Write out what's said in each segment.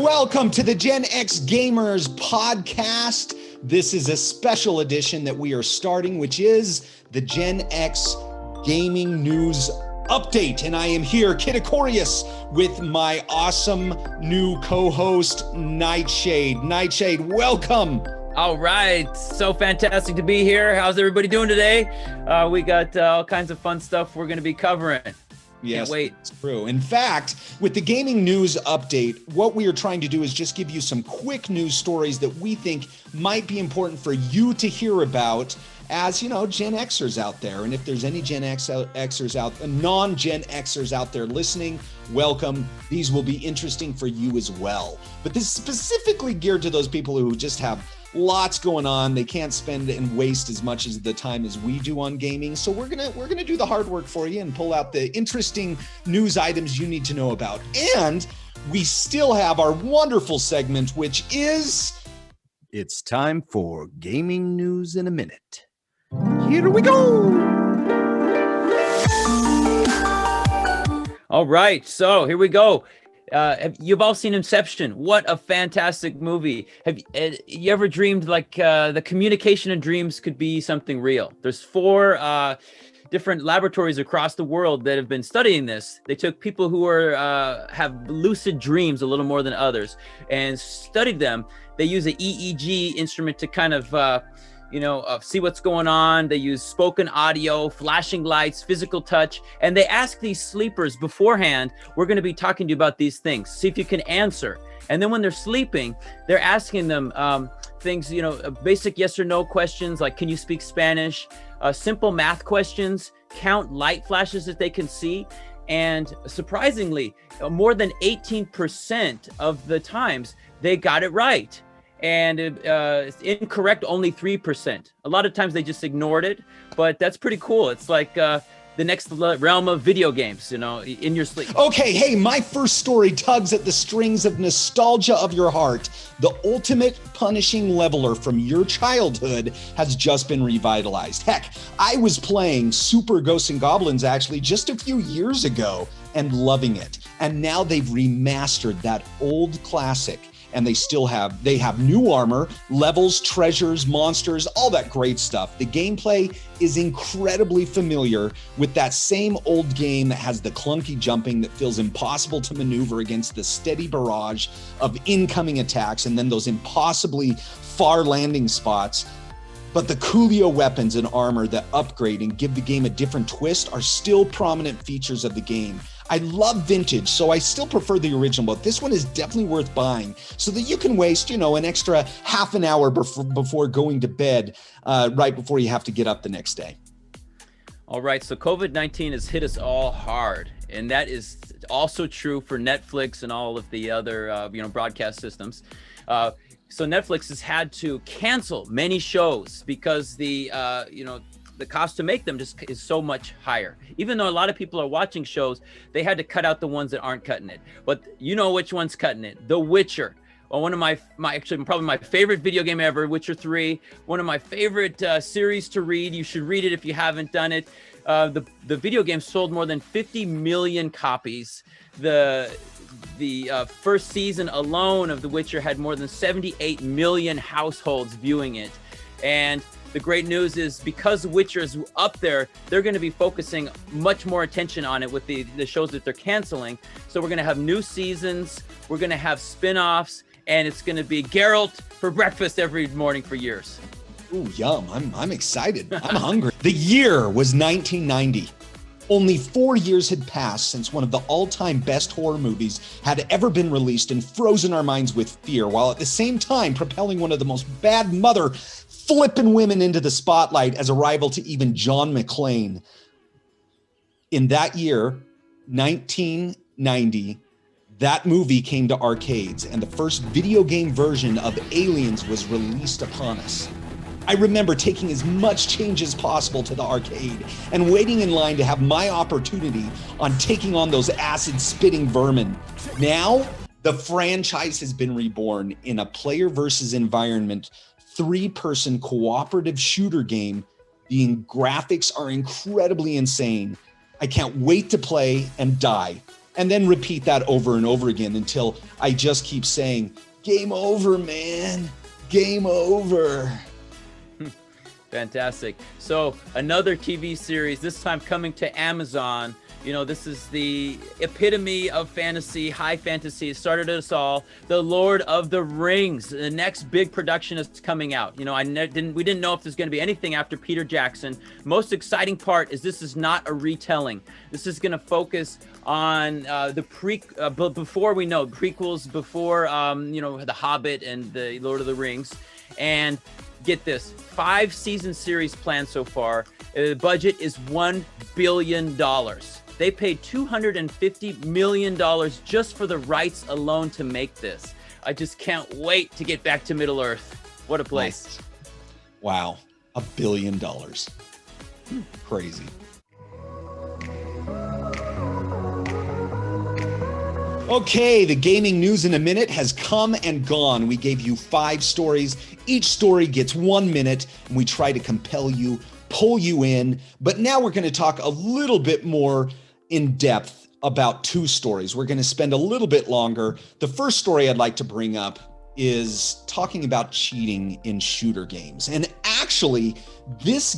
welcome to the GenXGamers podcast. This is a special edition that we are starting, which is the Gen X Gaming News Update. And I am here, Kidikorius, with my awesome new co-host, Nightshade. Nightshade, welcome. All right, so fantastic to be here. How's everybody doing today? We got all kinds of fun stuff we're going to be covering. Yes, can't wait. It's true. In fact, with the gaming news update, what we are trying to do is just give you some quick news stories that we think might be important for you to hear about as, you know, Gen Xers out there. And if there's any Gen Xers out, non-Gen Xers out there listening, welcome. These will be interesting for you as well. But this is specifically geared to those people who just have lots going on. They can't spend and waste as much as the time as we do on gaming. So we're gonna do the hard work for you and pull out the interesting news items you need to know about. And we still have our wonderful segment, which is It's Time for Gaming News in a Minute. Here we go. All right, so here we go. You've all seen Inception. What a fantastic movie. Have you ever dreamed like the communication in dreams could be something real? There's 4 different laboratories across the world that have been studying this. They took people who have lucid dreams a little more than others and studied them. They use an EEG instrument to kind of see what's going on. They use spoken audio, flashing lights, physical touch, and they ask these sleepers beforehand, we're going to be talking to you about these things. See if you can answer. And then when they're sleeping, they're asking them things, basic yes or no questions like, can you speak Spanish? Simple math questions, count light flashes that they can see. And surprisingly, more than 18% of the times they got it right. And incorrect only 3%. A lot of times they just ignored it, but that's pretty cool. It's like the next realm of video games, in your sleep. Okay, hey, my first story tugs at the strings of nostalgia of your heart. The ultimate punishing leveler from your childhood has just been revitalized. Heck, I was playing Super Ghosts and Goblins actually just a few years ago and loving it. And now they've remastered that old classic. And they have new armor, levels, treasures, monsters, all that great stuff. The gameplay is incredibly familiar with that same old game that has the clunky jumping that feels impossible to maneuver against the steady barrage of incoming attacks and then those impossibly far landing spots. But the coolio weapons and armor that upgrade and give the game a different twist are still prominent features of the game. I love vintage, so I still prefer the original, but this one is definitely worth buying so that you can waste, an extra half an hour before going to bed, right before you have to get up the next day. All right, so COVID-19 has hit us all hard, and that is also true for Netflix and all of the other, broadcast systems. So Netflix has had to cancel many shows because the cost to make them just is so much higher. Even though a lot of people are watching shows, they had to cut out the ones that aren't cutting it. But you know which one's cutting it? The Witcher. Well, one of my probably my favorite video game ever, Witcher 3. One of my favorite series to read. You should read it if you haven't done it. The video game sold more than 50 million copies. The first season alone of The Witcher had more than 78 million households viewing it. And the great news is because The Witcher is up there, they're going to be focusing much more attention on it with the shows that they're canceling. So we're going to have new seasons, we're going to have spin-offs, and it's going to be Geralt for breakfast every morning for years. Ooh, yum. I'm excited. I'm hungry. The year was 1990. Only 4 years had passed since one of the all-time best horror movies had ever been released and frozen our minds with fear, while at the same time propelling one of the most bad mother flipping women into the spotlight as a rival to even John McClane. In that year, 1990, that movie came to arcades, and the first video game version of Aliens was released upon us. I remember taking as much change as possible to the arcade and waiting in line to have my opportunity on taking on those acid-spitting vermin. Now, the franchise has been reborn in a player versus environment, 3-person cooperative shooter game. The graphics are incredibly insane. I can't wait to play and die and then repeat that over and over again until I just keep saying, game over, man, game over. Fantastic. So another TV series, this time coming to Amazon. You know, this is the epitome of fantasy, high fantasy. It started us all. The Lord of the Rings, the next big production is coming out. You know, we didn't know if there's going to be anything after Peter Jackson. Most exciting part is this is not a retelling. This is going to focus on before we know prequels, before you know, The Hobbit and the Lord of the Rings, and get this, 5-season series planned so far. The budget is $1 billion. They paid $250 million just for the rights alone to make this. I just can't wait to get back to Middle Earth. What a place. Wow. $1 billion. Crazy. Okay, the gaming news in a minute has come and gone. We gave you 5 stories. Each story gets 1 minute, and we try to compel you, pull you in. But now we're going to talk a little bit more in depth about 2 stories. We're going to spend a little bit longer. The first story I'd like to bring up is talking about cheating in shooter games. And actually, this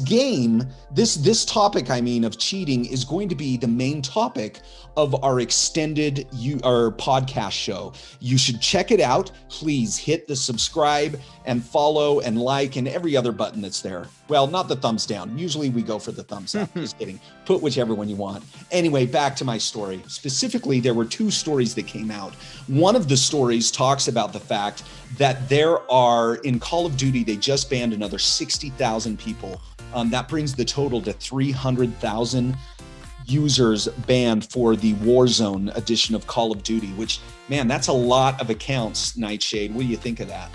topic, of cheating is going to be the main topic of our extended our podcast show. You should check it out. Please hit the subscribe and follow and like and every other button that's there. Well, not the thumbs down. Usually we go for the thumbs up. Just kidding. Put whichever one you want. Anyway, back to my story. Specifically, there were 2 stories that came out. One of the stories talks about the fact that there are, in Call of Duty, they just banned another 60,000 people. That brings the total to 300,000 users banned for the Warzone edition of Call of Duty, which, man, that's a lot of accounts, Nightshade. What do you think of that?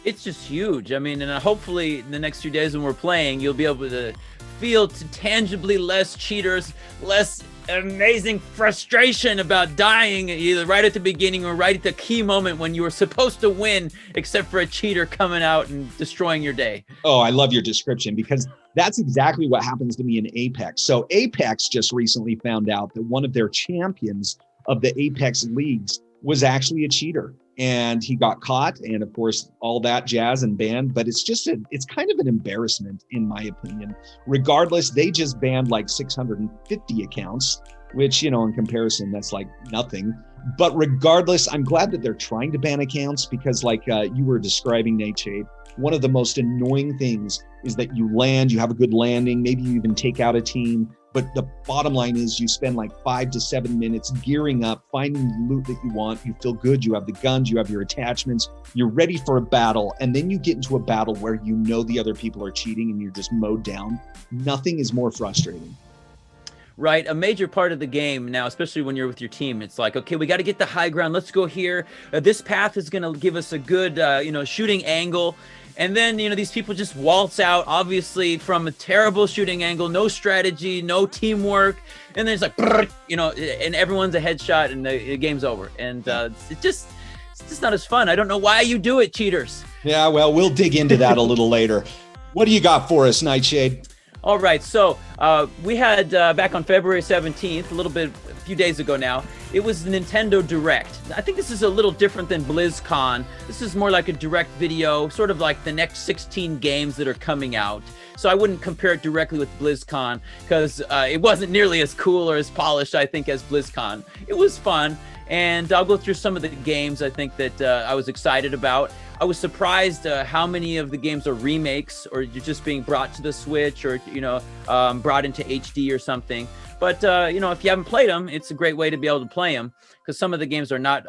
It's just huge. I mean, and hopefully in the next few days when we're playing, you'll be able to feel tangibly less cheaters, less amazing frustration about dying either right at the beginning or right at the key moment when you were supposed to win, except for a cheater coming out and destroying your day. Oh, I love your description, because that's exactly what happens to me in Apex. So Apex just recently found out that one of their champions of the Apex leagues was actually a cheater, and he got caught, and of course all that jazz and banned. But it's kind of an embarrassment in my opinion. Regardless, they just banned like 650 accounts, which, you know, in comparison, that's like nothing. But regardless, I'm glad that they're trying to ban accounts, because like you were describing, Nightshade, one of the most annoying things is that you have a good landing, maybe you even take out a team, but the bottom line is you spend like 5 to 7 minutes gearing up, finding the loot that you want, you feel good, you have the guns, you have your attachments, you're ready for a battle, and then you get into a battle where you know the other people are cheating and you're just mowed down. Nothing is more frustrating. Right, a major part of the game now, especially when you're with your team, it's like, okay, we got to get the high ground. Let's go here. This path is going to give us a good, shooting angle. And then, you know, these people just waltz out, obviously from a terrible shooting angle, no strategy, no teamwork. And then it's like, and everyone's a headshot and the game's over. And it's just not as fun. I don't know why you do it, cheaters. Yeah, well, we'll dig into that a little later. What do you got for us, Nightshade? All right, so we had back on February 17th, a few days ago now, it was the Nintendo Direct. I think this is a little different than BlizzCon. This is more like a direct video, sort of like the next 16 games that are coming out. So I wouldn't compare it directly with BlizzCon, because it wasn't nearly as cool or as polished, I think, as BlizzCon. It was fun, and I'll go through some of the games I think that I was excited about. I was surprised how many of the games are remakes, or just being brought to the Switch, or brought into HD or something. But if you haven't played them, it's a great way to be able to play them, because some of the games are not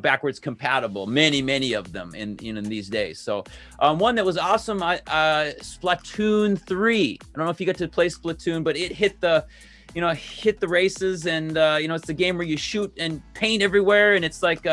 backwards compatible. Many of them in these days. So one that was awesome, Splatoon 3. I don't know if you got to play Splatoon, but it hit the races, and it's the game where you shoot and paint everywhere, and it's like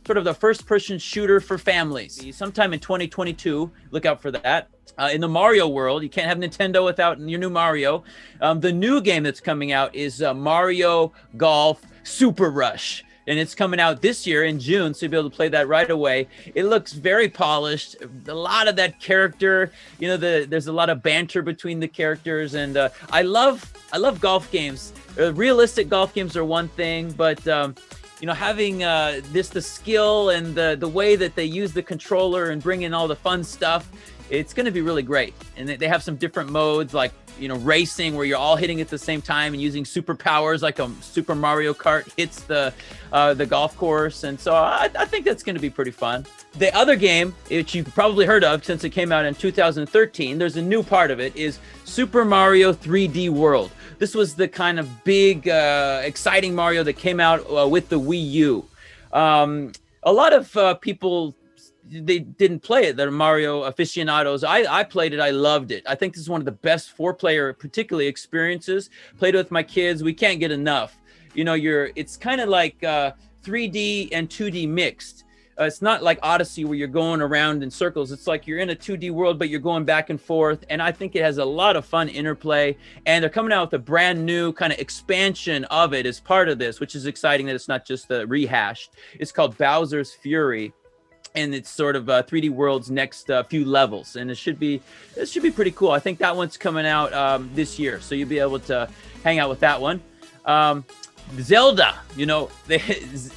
sort of the first-person shooter for families. Sometime in 2022, look out for that. In the Mario world, you can't have Nintendo without your new Mario. The new game that's coming out is Mario Golf Super Rush. and it's coming out this year in June, so you'll be able to play that right away. It looks very polished. A lot of that character, you know, there's a lot of banter between the characters, and I love golf games. Realistic golf games are one thing, but you know, having the skill and the way that they use the controller and bring in all the fun stuff, it's going to be really great. And they have some different modes, like, you know, racing, where you're all hitting at the same time and using superpowers, like a Super Mario Kart hits the golf course. And so I think that's going to be pretty fun. The other game, which you've probably heard of since it came out in 2013, there's a new part of it, is Super Mario 3D World. This was the kind of big, exciting Mario that came out with the Wii U. A lot of people, they didn't play it. They're Mario aficionados. I played it. I loved it. I think this is one of the best 4-player, particularly, experiences. Played it with my kids. We can't get enough. You know, it's kind of like 3D and 2D mixed. It's not like Odyssey where you're going around in circles. It's like you're in a 2D world, but you're going back and forth. And I think it has a lot of fun interplay. And they're coming out with a brand new kind of expansion of it as part of this, which is exciting that it's not just rehashed. It's called Bowser's Fury. And it's sort of 3D World's next few levels. And it should be pretty cool. I think that one's coming out this year. So you'll be able to hang out with that one. Zelda, you know,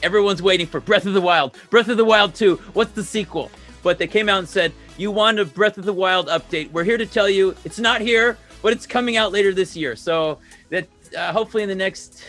everyone's waiting for Breath of the Wild. Breath of the Wild 2, what's the sequel? But they came out and said, you want a Breath of the Wild update. We're here to tell you it's not here, but it's coming out later this year. So that hopefully in the next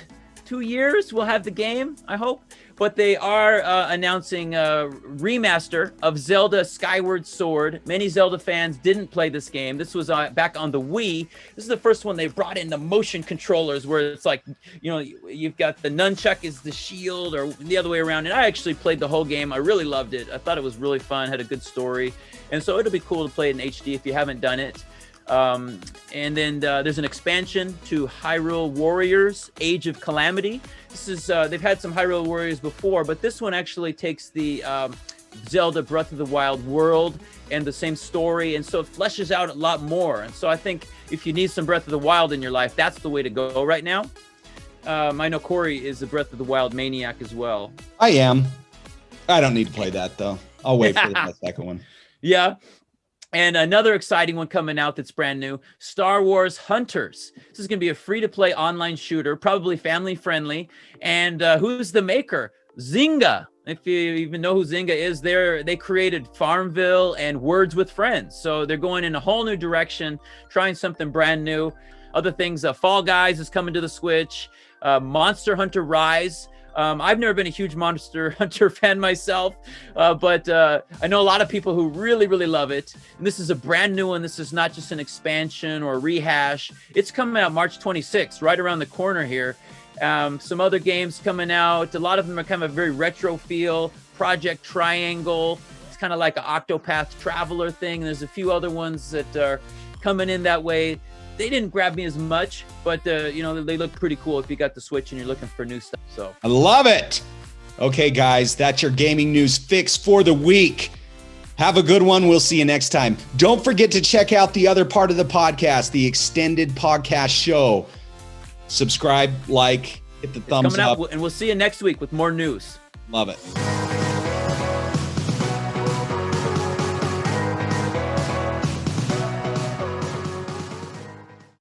2 years, we'll have the game, I hope. But they are announcing a remaster of Zelda Skyward Sword. Many Zelda fans didn't play this game. This was back on the Wii. This is the first one they brought in the motion controllers, where it's like, you know, you've got the nunchuck is the shield, or the other way around. And I actually played the whole game. I really loved it. I thought it was really fun, had a good story. And so it'll be cool to play it in HD if you haven't done it. And then there's an expansion to Hyrule Warriors Age of Calamity. This is they've had some Hyrule Warriors before, but this one actually takes the Zelda Breath of the Wild world and the same story, and so it fleshes out a lot more. And so I think if you need some Breath of the Wild in your life, that's the way to go right now. I know Corey is a Breath of the Wild maniac as well. I am. I don't need to play that though. I'll wait for the second one. Yeah. And another exciting one coming out that's brand new, Star Wars Hunters. This is going to be a free-to-play online shooter, probably family-friendly. And who's the maker? Zynga. If you even know who Zynga is, they created Farmville and Words with Friends. So they're going in a whole new direction, trying something brand new. Other things, Fall Guys is coming to the Switch. Monster Hunter Rise. I've never been a huge Monster Hunter fan myself, but I know a lot of people who really, really love it. And this is a brand new one. This is not just an expansion or a rehash. It's coming out March 26th, right around the corner here. Some other games coming out. A lot of them are kind of a very retro feel. Project Triangle. It's kind of like an Octopath Traveler thing. There's a few other ones that are coming in that way. They didn't grab me as much, but you know, they look pretty cool if you got the Switch and you're looking for new stuff. So I love it. Okay, guys, that's your gaming news fix for the week. Have a good one. We'll see you next time. Don't forget to check out the other part of the podcast, the extended podcast show. Subscribe, like, hit the thumbs up. And we'll see you next week with more news. Love it.